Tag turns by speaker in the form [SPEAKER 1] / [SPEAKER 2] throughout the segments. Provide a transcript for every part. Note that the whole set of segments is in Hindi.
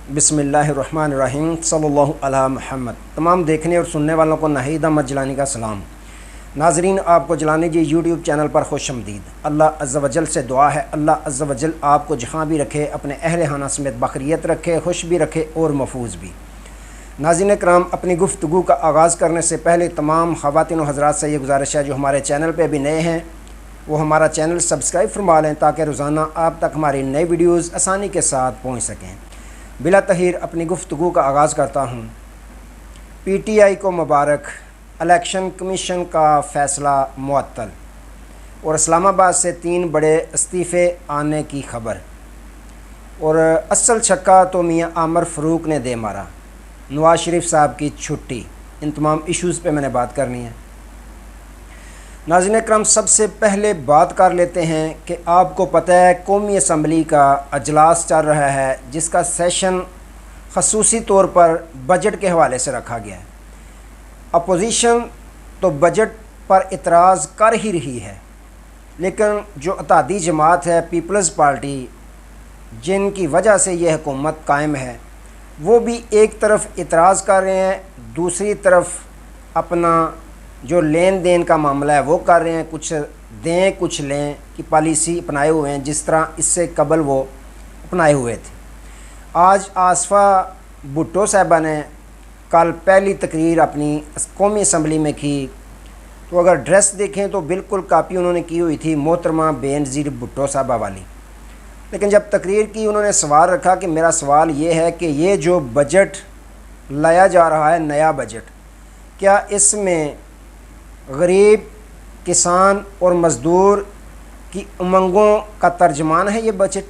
[SPEAKER 1] बिस्मिल्लाहिर्रहमानिर्रहीम सल्लल्लाहु अला मुहम्मद। तमाम देखने और सुनने वालों को नाहिद अहमद जिलानी का सलाम। नाजरीन, आपको जिलानी जी यूट्यूब चैनल पर खुशमदीद। अल्लाह अज़्ज़ व जल से दुआ है, अल्लाह अज़्ज़ व जल आपको जहाँ भी रखे, अपने अहल खाना समेत बखरियत रखे, खुश भी रखे और महफूज भी। नाज़रीन कराम, अपनी गुफ्तगू का आगाज़ करने से पहले तमाम ख़वातीन और हज़रात से ये गुजारिश है जो हमारे चैनल पर अभी नए हैं वो हमारा चैनल सब्सक्राइब फरमा लें ताकि रोज़ाना आप तक हमारी नई वीडियोज़ आसानी के साथ पहुँच सकें। बिला तहीर अपनी गुफ्तगू का आगाज़ करता हूँ। PTI को मुबारक, इलेक्शन कमीशन का फ़ैसला मुअत्तल और इस्लामाबाद से 3 बड़े इस्तीफ़े आने की खबर और असल छक्का तो मियाँ आमर फ़रूक ने दे मारा। नवाज़ शरीफ साहब की छुट्टी, इन तमाम इश्यूज़ पे मैंने बात करनी है। नाज़रीन करम, सबसे पहले बात कर लेते हैं कि आपको पता है कौमी असम्बली का अजलास चल रहा है जिसका सेशन ख़ुसूसी तौर पर बजट के हवाले से रखा गया है। अपोजिशन तो बजट पर इतराज़ कर ही रही है, लेकिन जो अतादी जमात है पीपल्स पार्टी, जिनकी वजह से यह हुकूमत कायम है, वो भी एक तरफ इतराज़ कर रहे हैं, दूसरी तरफ अपना जो लेन देन का मामला है वो कर रहे हैं, कुछ दें कुछ लें की पॉलिसी अपनाए हुए हैं जिस तरह इससे कबल वो अपनाए हुए थे। आज आसफ़ा भुट्टो साहबा ने कल पहली तकरीर अपनी कौमी असम्बली में की, तो अगर ड्रेस देखें तो बिल्कुल कापी उन्होंने की हुई थी मोहतरमा बेनज़ीर भुट्टो साहबा वाली। लेकिन जब तकरीर की उन्होंने सवाल रखा कि मेरा सवाल ये है कि ये जो बजट लाया जा रहा है, नया बजट, क्या इसमें गरीब, किसान और मज़दूर की उमंगों का तर्जमान है ये बजट?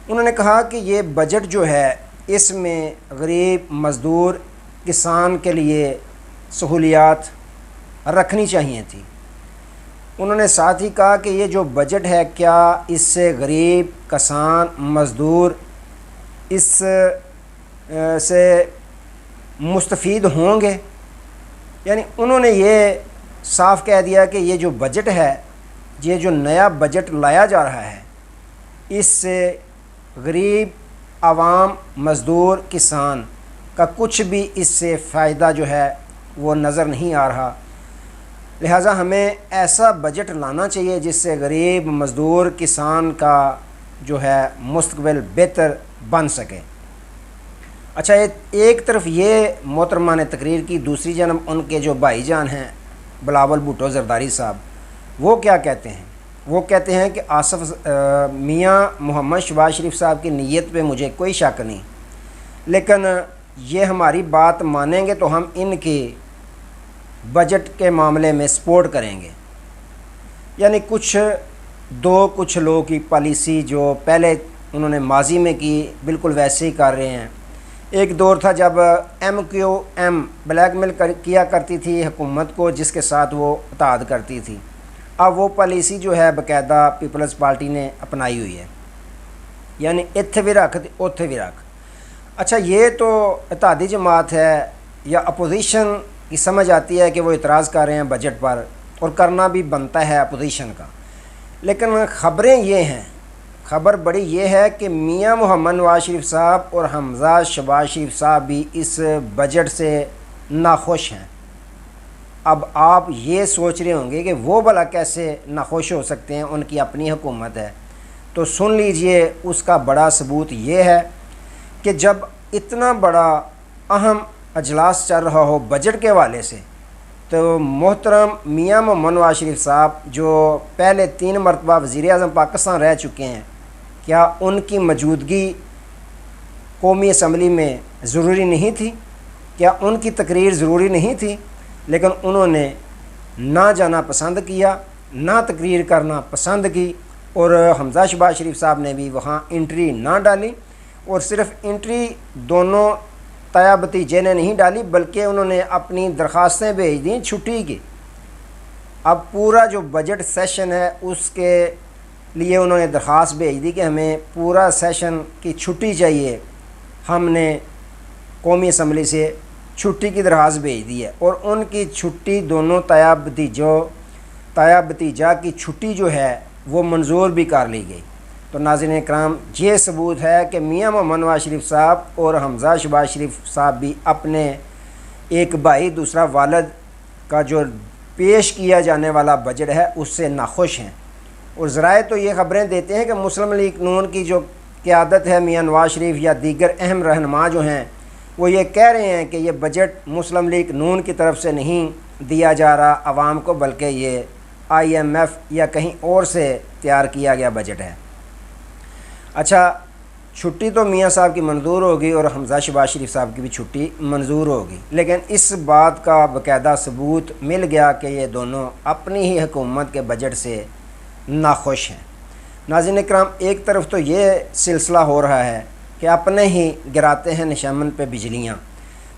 [SPEAKER 1] उन्होंने कहा कि ये बजट जो है इसमें गरीब, मज़दूर, किसान के लिए सहूलियात रखनी चाहिए थी। उन्होंने साथ ही कहा कि ये जो बजट है क्या इससे गरीब, किसान, मज़दूर इस से मुस्तफ़ीद होंगे? यानी उन्होंने ये साफ कह दिया कि ये जो बजट है, ये जो नया बजट लाया जा रहा है, इससे गरीब, आवाम, मज़दूर, किसान का कुछ भी इससे फ़ायदा जो है वो नज़र नहीं आ रहा। लिहाजा हमें ऐसा बजट लाना चाहिए जिससे गरीब, मज़दूर, किसान का जो है मुस्तक़बिल बेहतर बन सके। अच्छा, एक तरफ ये मोहतरमा ने तकरीर की, दूसरी जानब उनके जो भाईजान हैं बिलावल भुट्टो ज़रदारी साहब, वो क्या कहते हैं? वो कहते हैं कि आसफ़ मियाँ मोहम्मद शहबाज शरीफ साहब की नीयत पे मुझे कोई शक नहीं, लेकिन ये हमारी बात मानेंगे तो हम इनके बजट के मामले में सपोर्ट करेंगे। यानी कुछ लोगों की पॉलिसी जो पहले उन्होंने माजी में की बिल्कुल वैसे ही कर रहे हैं। एक दौर था जब MQM ब्लैकमेल किया करती थी हुकूमत को, जिसके साथ वो इत्तेहाद करती थी। अब वो पॉलिसी जो है बाकायदा पीपल्स पार्टी ने अपनाई हुई है, यानी इत्थे भी रख उत्थे भी रख। अच्छा, ये तो इत्तेहादी जमात है या अपोजिशन की समझ आती है कि वो इतराज़ कर रहे हैं बजट पर, और करना भी बनता है अपोजिशन का। लेकिन ख़बरें ये हैं, ख़बर बड़ी ये है कि मियाँ मोहम्मद नवाज़ शरीफ साहब और हमज़ा शहबाज शरीफ साहब भी इस बजट से नाखुश हैं। अब आप ये सोच रहे होंगे कि वो भला कैसे नाखुश हो सकते हैं, उनकी अपनी हुकूमत है। तो सुन लीजिए, उसका बड़ा सबूत ये है कि जब इतना बड़ा अहम अजलास चल रहा हो बजट के हवाले से, तो मोहतरम मियाँ मोहम्मद नवाज़ शरीफ साहब जो पहले 3 मरतबा वज़ीर-ए-आज़म पाकिस्तान रह चुके हैं, क्या उनकी मौजूदगी कौमी असम्बली में ज़रूरी नहीं थी? क्या उनकी तकरीर ज़रूरी नहीं थी? लेकिन उन्होंने ना जाना पसंद किया, ना तकरीर करना पसंद की, और हमज़ा शहबाज शरीफ साहब ने भी वहाँ एंट्री ना डाली। और सिर्फ़ एंट्री दोनों ताया भतीजे ने नहीं डाली, बल्कि उन्होंने अपनी दरख्वास्तें भेज दी छुट्टी की। अब पूरा जो बजट सेशन है उसके लिए उन्होंने दरख्वास्त भेज दी कि हमें पूरा सेशन की छुट्टी चाहिए। हमने कौमी असम्बली से छुट्टी की दरख्वास्त भेज दी है, और उनकी छुट्टी दोनों ताया भतीजा की छुट्टी जो है वो मंजूर भी कर ली गई। तो नाज़रीन इकराम, ये सबूत है कि मियाँ मोहम्मद नवाज शरीफ साहब और हमज़ा शहबाज शरीफ साहब भी अपने एक भाई दूसरा वालद का जो पेश किया जाने वाला बजट है उससे नाखुश हैं। और ज़राए तो ये ख़बरें देते हैं कि मुस्लिम लीग नून की जो क़यादत है, मियाँ नवाज शरीफ या दीगर अहम रहनुमा जो हैं, वो ये कह रहे हैं कि ये बजट मुस्लिम लीग नून की तरफ से नहीं दिया जा रहा आवाम को, बल्कि ये IMF या कहीं और से तैयार किया गया बजट है। अच्छा, छुट्टी तो मियाँ साहब की मंजूर होगी और हमज़ा शहबाज शरीफ साहब की भी छुट्टी मंजूर होगी, लेकिन इस बात का बाकायदा सबूत मिल गया कि ये दोनों अपनी ही हुकूमत के बजट से नाखुश हैं। नाज़रीन इकराम, एक तरफ तो ये सिलसिला हो रहा है कि अपने ही गिराते हैं निशामन पे बिजलियाँ,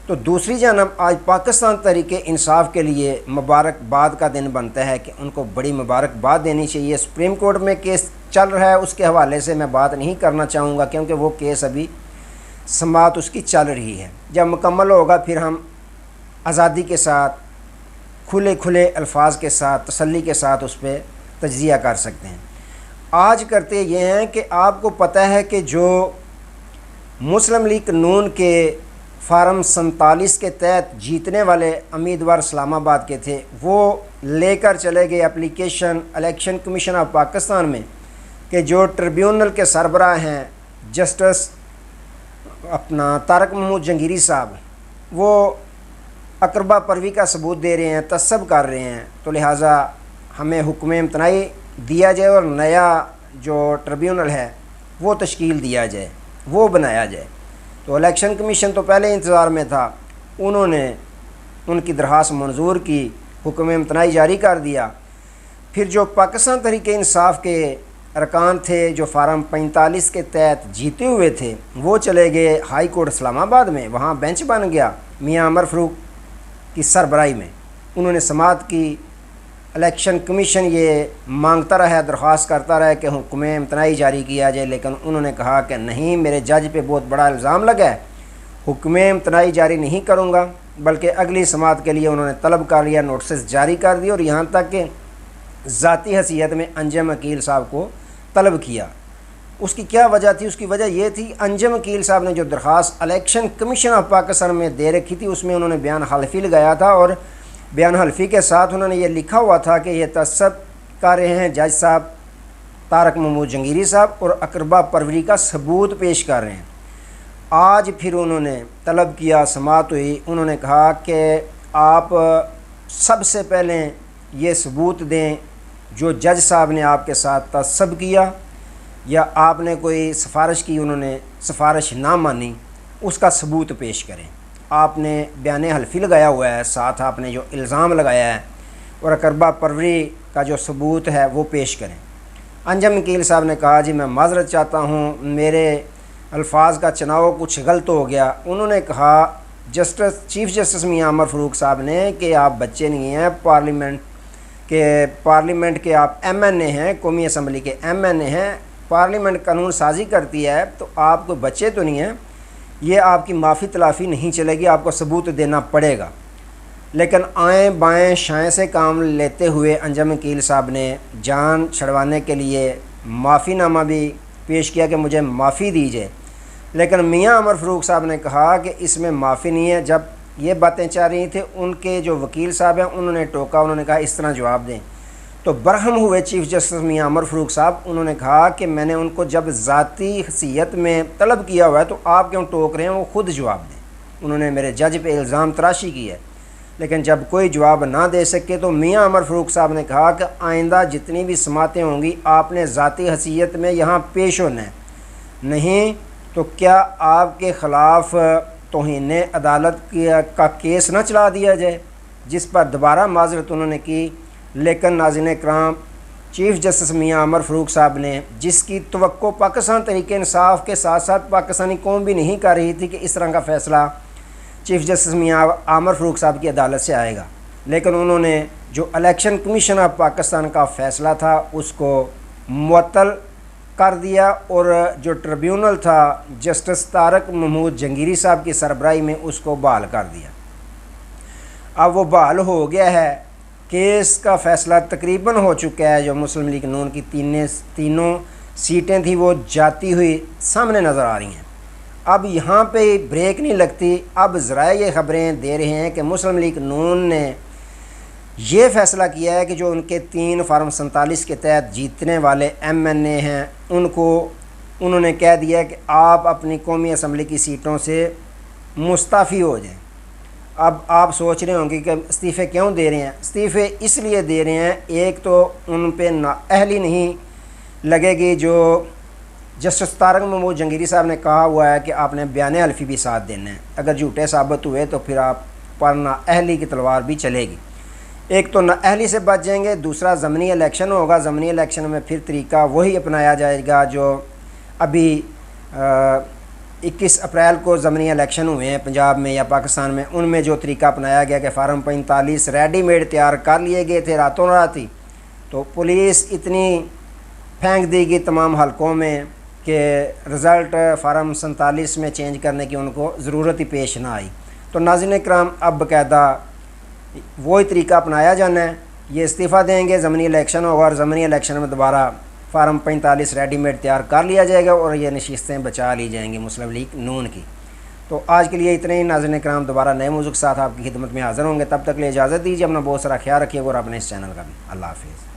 [SPEAKER 1] तो दूसरी जानब आज पाकिस्तान तहरीक इंसाफ के लिए मुबारकबाद का दिन बनता है कि उनको बड़ी मुबारकबाद देनी चाहिए। सुप्रीम कोर्ट में केस चल रहा है, उसके हवाले से मैं बात नहीं करना चाहूँगा क्योंकि वो केस अभी समाअत उसकी चल रही है। जब मुकम्मल होगा फिर हम आज़ादी के साथ, खुले खुले अल्फाज के साथ, तसल्ली के साथ उस पर तज्ज़िया कर सकते हैं। आज करते ये हैं कि आपको पता है कि जो मुस्लिम लीग नून के फार्म 47 के तहत जीतने वाले उम्मीदवार इस्लामाबाद के थे, वो लेकर चले गए application election commission of Pakistan में कि जो ट्रिब्यूनल के सरबराह हैं जस्टिस अपना तारक महमूद जंगीरी साहब, वो अकरबा परवी का सबूत दे रहे हैं, तस्सब कर रहे हैं, तो लिहाजा हमें हुक्म इम्तनाई दिया जाए और नया जो ट्रिब्यूनल है वो तश्कील दिया जाए, वो बनाया जाए। तो इलेक्शन कमीशन तो पहले इंतज़ार में था, उन्होंने उनकी दरख्वास्त मंजूर की, हुक्म इम्तनाई जारी कर दिया। फिर जो पाकिस्तान तहरीक इंसाफ के अरकान थे जो फार्म 45 के तहत जीते हुए थे, वो चले गए हाई कोर्ट इस्लामाबाद में, वहाँ बेंच बन गया मियाँ उमर फ़ारूक की सरबराही में। उन्होंने समाअत की, इलेक्शन कमीशन ये मांगता रहा, दरख्वास्त करता रहा कि हुक्म इम्तनाई जारी किया जाए, लेकिन उन्होंने कहा कि नहीं, मेरे जज पे बहुत बड़ा इल्ज़ाम लगा है, हुक्म इम्तनाई जारी नहीं करूँगा, बल्कि अगली समाअत के लिए उन्होंने तलब कर लिया, नोटिस जारी कर दिया और यहाँ तक कि ज़ाती हैसियत में अंजम अकील साहब को तलब किया। उसकी क्या वजह थी? उसकी वजह यह थी, अंजम अकील साहब ने जो दरख्वास्त इलेक्शन कमीशन ऑफ पाकिस्तान में दे रखी थी उसमें उन्होंने बयान हल्फी लगाया था और बयान हल्फी के साथ उन्होंने ये लिखा हुआ था कि ये तस्सब कर रहे हैं जज साहब तारक महमूद जंगीरी साहब और अकरबा परवरी का सबूत पेश कर रहे हैं। आज फिर उन्होंने तलब किया, समाअत हुई, उन्होंने कहा कि आप सबसे पहले ये सबूत दें जो जज साहब ने आपके साथ तस्सब किया या आपने कोई सिफारिश की, उन्होंने सिफारिश ना मानी, उसका सबूत पेश करें। आपने बयान हल्फी लगाया हुआ है, साथ आपने जो इल्ज़ाम लगाया है और अकरबा परवरी का जो सबूत है वो पेश करें। अंजम वकील साहब ने कहा, जी मैं माज़रत चाहता हूँ, मेरे अल्फाज का चुनाव कुछ गलत हो गया। उन्होंने कहा जस्टिस चीफ़ जस्टिस मियाँ उमर फ़ारूक साहब ने कि आप बच्चे नहीं हैं, पार्लियामेंट के आप MNA हैं, कौमी असम्बली के MNA हैं, पार्लियामेंट कानून साजी करती है, तो आप कोई बच्चे तो नहीं हैं, ये आपकी माफ़ी तलाफ़ी नहीं चलेगी, आपको सबूत देना पड़ेगा। लेकिन आएँ बाएँ शाएँ से काम लेते हुए अंजम वकील साहब ने जान छड़वाने के लिए माफ़ीनामा भी पेश किया कि मुझे माफ़ी दीजिए, लेकिन मियाँ उमर फ़ारूक साहब ने कहा कि इसमें माफ़ी नहीं है। जब ये बातें चल रही थी, उनके जो वकील साहब हैं उन्होंने टोका, उन्होंने कहा इस तरह जवाब दें। तो बरहम हुए चीफ़ जस्टिस मियाँ उमर फ़ारूक साहब, उन्होंने कहा कि मैंने उनको जब ज़ाती हैसियत में तलब किया हुआ है तो आप क्यों टोक रहे हैं, वो ख़ुद जवाब दें। उन्होंने मेरे जज पे इल्ज़ाम तराशी की है, लेकिन जब कोई जवाब ना दे सके तो मियाँ उमर फ़ारूक साहब ने कहा कि आइंदा जितनी भी समातें होंगी आपने ज़ाती हैसियत में यहाँ पेश होना है, नहीं तो क्या आपके ख़िलाफ़ तौहीन अदालत का केस न चला दिया जाए, जिस पर दोबारा माज़रत उन्होंने की। लेकिन नाज़रीन इकराम, चीफ़ जस्टिस मियाँ उमर फ़ारूक साहब ने, जिसकी तवक्को पाकिस्तान तहरीक इंसाफ के साथ साथ पाकिस्तानी कौम भी नहीं कर रही थी कि इस तरह का फ़ैसला चीफ़ जस्टिस मियाँ उमर फ़ारूक साहब की अदालत से आएगा, लेकिन उन्होंने जो इलेक्शन कमीशन ऑफ पाकिस्तान का फ़ैसला था उसको मुअत्तल कर दिया और जो ट्रिब्यूनल था जस्टिस तारक महमूद जंगीरी साहब की सरबराही में उसको बहाल कर दिया। अब वो बहाल हो गया है, केस का फ़ैसला तकरीबन हो चुका है। जो मुस्लिम लीग नून की तीनों सीटें थी वो जाती हुई सामने नज़र आ रही हैं। अब यहाँ पे ब्रेक नहीं लगती। अब ज़राए ये ख़बरें दे रहे हैं कि मुस्लिम लीग नून ने ये फ़ैसला किया है कि जो उनके 3 फार्म 47 के तहत जीतने वाले MNA हैं उनको उन्होंने कह दिया कि आप अपनी कौमी असम्बली की सीटों से मुस्तफ़ी हो जाएं। अब आप सोच रहे होंगे कि इस्तीफ़े क्यों दे रहे हैं। इस्तीफ़े इसलिए दे रहे हैं, एक तो उन पे नाअहली नहीं लगेगी। जो जस्टिस तारक महमूद जंगीरी साहब ने कहा हुआ है कि आपने बयान हल्फी भी साथ देना है, अगर झूठे साबित हुए तो फिर आप पर नाअहली की तलवार भी चलेगी। एक तो नाअहली से बच जाएंगे, दूसरा ज़मनी इलेक्शन होगा। ज़मनी इलेक्शन में फिर तरीका वही अपनाया जाएगा जो अभी 21 अप्रैल को ज़मनी इलेक्शन हुए हैं पंजाब में या पाकिस्तान में, उनमें जो तरीका अपनाया गया कि फार्म 45 रेडीमेड तैयार कर लिए गए थे रातों रात ही। तो पुलिस इतनी फेंक दी गई तमाम हलकों में कि रिज़ल्ट फार्म 47 में चेंज करने की उनको ज़रूरत ही पेश ना आई। तो नाज़रीन इकराम, अब बाकायदा वही तरीका अपनाया जाना है। ये इस्तीफ़ा देंगे, ज़मनी इलेक्शन होगा और ज़मनी इलेक्शन में दोबारा फार्म 45 रेडीमेड तैयार कर लिया जाएगा और ये नशिस्तें बचा ली जाएंगी मुस्लिम लीग नून की। तो आज के लिए इतने ही। नाज़रीन इकराम, दोबारा नए मौज़ू के साथ आपकी खिदमत में हाज़िर होंगे। तब तक के लिए इजाज़त दीजिए। अपना बहुत सारा ख्याल रखिएगा और अपने इस चैनल का भी। अल्लाह हाफ़िज़।